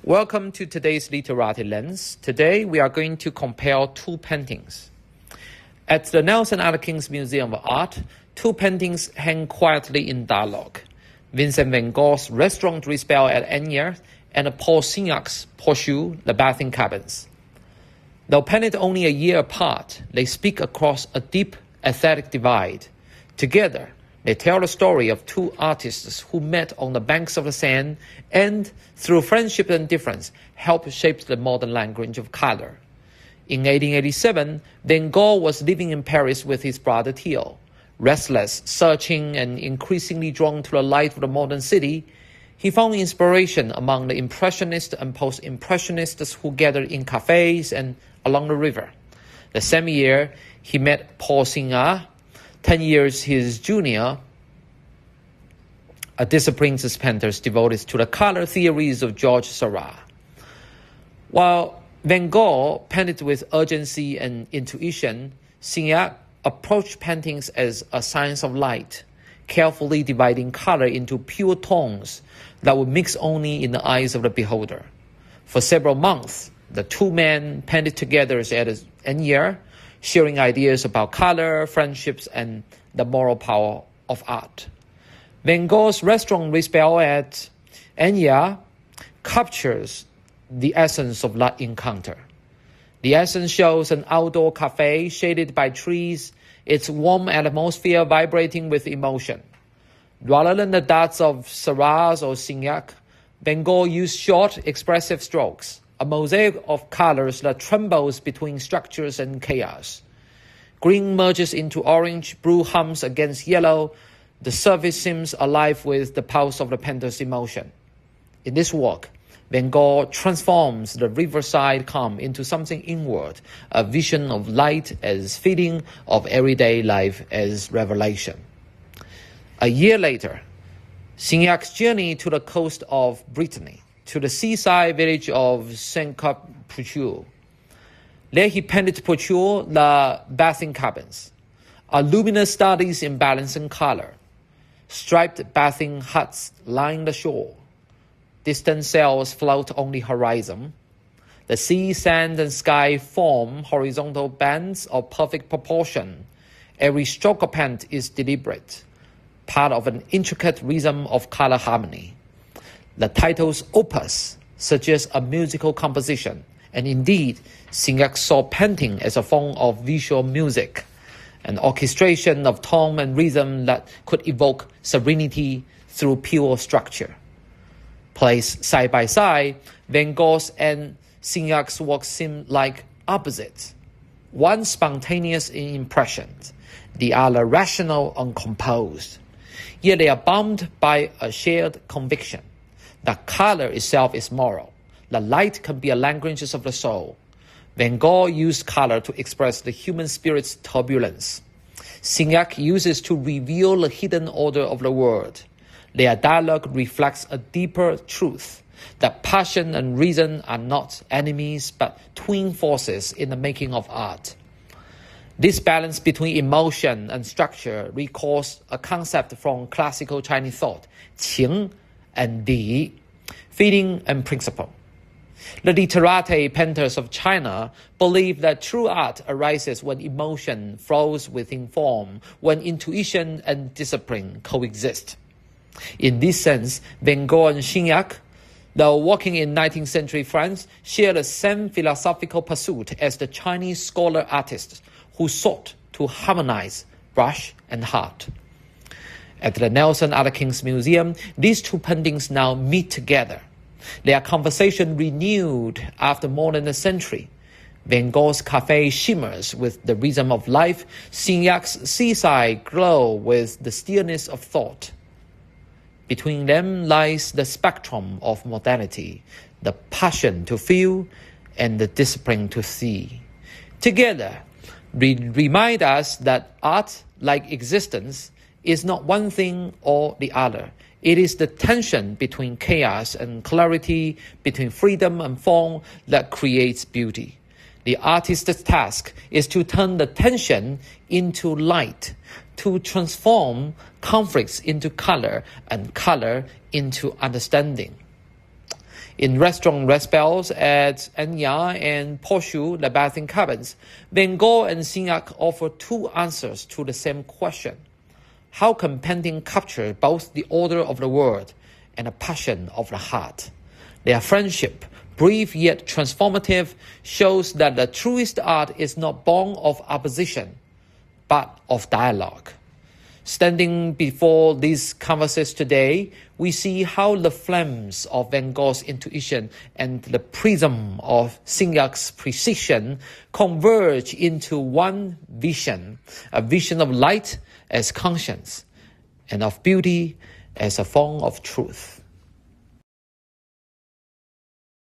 Welcome to today's Literati Lens. Today we are going to compare two paintings. At the Nelson-Atkins Museum of Art, two paintings hang quietly in dialogue. Vincent van Gogh's Restaurant Rispal at Asnières and Paul Signac's Portrieux, The Bathing Cabins. Though painted only a year apart, they speak across a deep aesthetic divide. Together, they tell the story of two artists who met on the banks of the Seine and, through friendship and difference, helped shape the modern language of color. In 1887, Van Gogh was living in Paris with his brother Theo. Restless, searching, and increasingly drawn to the light of the modern city, he found inspiration among the Impressionists and Post-Impressionists who gathered in cafés and along the river. The same year, he met Paul Signac, 10 years his junior, a disciplined painter devoted to the color theories of Georges Seurat. While Van Gogh painted with urgency and intuition, Signac approached paintings as a science of light, carefully dividing color into pure tones that would mix only in the eyes of the beholder. For several months, the two men painted together at Asnières, sharing ideas about color, friendships, and the moral power of art. Van Gogh's Restaurant Rispal at Asnières captures the essence of that encounter. The essence shows an outdoor cafe shaded by trees, its warm atmosphere vibrating with emotion. Rather than the dots of Seurat or Signac, Van Gogh used short, expressive strokes, a mosaic of colors that trembles between structures and chaos. Green merges into orange, blue hums against yellow. The surface seems alive with the pulse of the painter's emotion. In this work, Van Gogh transforms the riverside calm into something inward, a vision of light as feeling, of everyday life as revelation. A year later, Signac's journey to the coast of Brittany, to the seaside village of Portrieux. There he painted Portrieux, The Bathing Cabins, a luminous studies in balance and color. Striped bathing huts line the shore. Distant sails float on the horizon. The sea, sand, and sky form horizontal bands of perfect proportion. Every stroke of paint is deliberate, part of an intricate rhythm of color harmony. The title's Opus suggests a musical composition, and indeed, Signac saw painting as a form of visual music, an orchestration of tone and rhythm that could evoke serenity through pure structure. Placed side by side, Van Gogh's and Signac's works seem like opposites. One spontaneous in impression, the other rational and composed. Yet they are bound by a shared conviction that color itself is moral. The light can be a language of the soul. Van Gogh used color to express the human spirit's turbulence. Signac uses to reveal the hidden order of the world. Their dialogue reflects a deeper truth, that passion and reason are not enemies but twin forces in the making of art. This balance between emotion and structure recalls a concept from classical Chinese thought, qing and di, feeling and principle. The literati painters of China believe that true art arises when emotion flows within form, when intuition and discipline coexist. In this sense, Van Gogh and Signac, though working in 19th century France, share the same philosophical pursuit as the Chinese scholar-artists who sought to harmonize brush and heart. At the Nelson-Atkins Museum, these two paintings now meet together. Their conversation renewed after more than a century. Van Gogh's cafe shimmers with the rhythm of life, Signac's seaside glow with the stillness of thought. Between them lies the spectrum of modernity, the passion to feel and the discipline to see. Together, they remind us that art, like existence, is not one thing or the other. It is the tension between chaos and clarity, between freedom and form, that creates beauty. The artist's task is to turn the tension into light, to transform conflicts into color and color into understanding. In restaurant Rispal at Asnières and Portrieux, the bathing cabins, Van Gogh and Signac offer two answers to the same question. How can painting capture both the order of the world and the passion of the heart? Their friendship, brief yet transformative, shows that the truest art is not born of opposition, but of dialogue. Standing before these canvases today, we see how the flames of Van Gogh's intuition and the prism of Signac's precision converge into one vision, a vision of light as conscience and of beauty as a form of truth.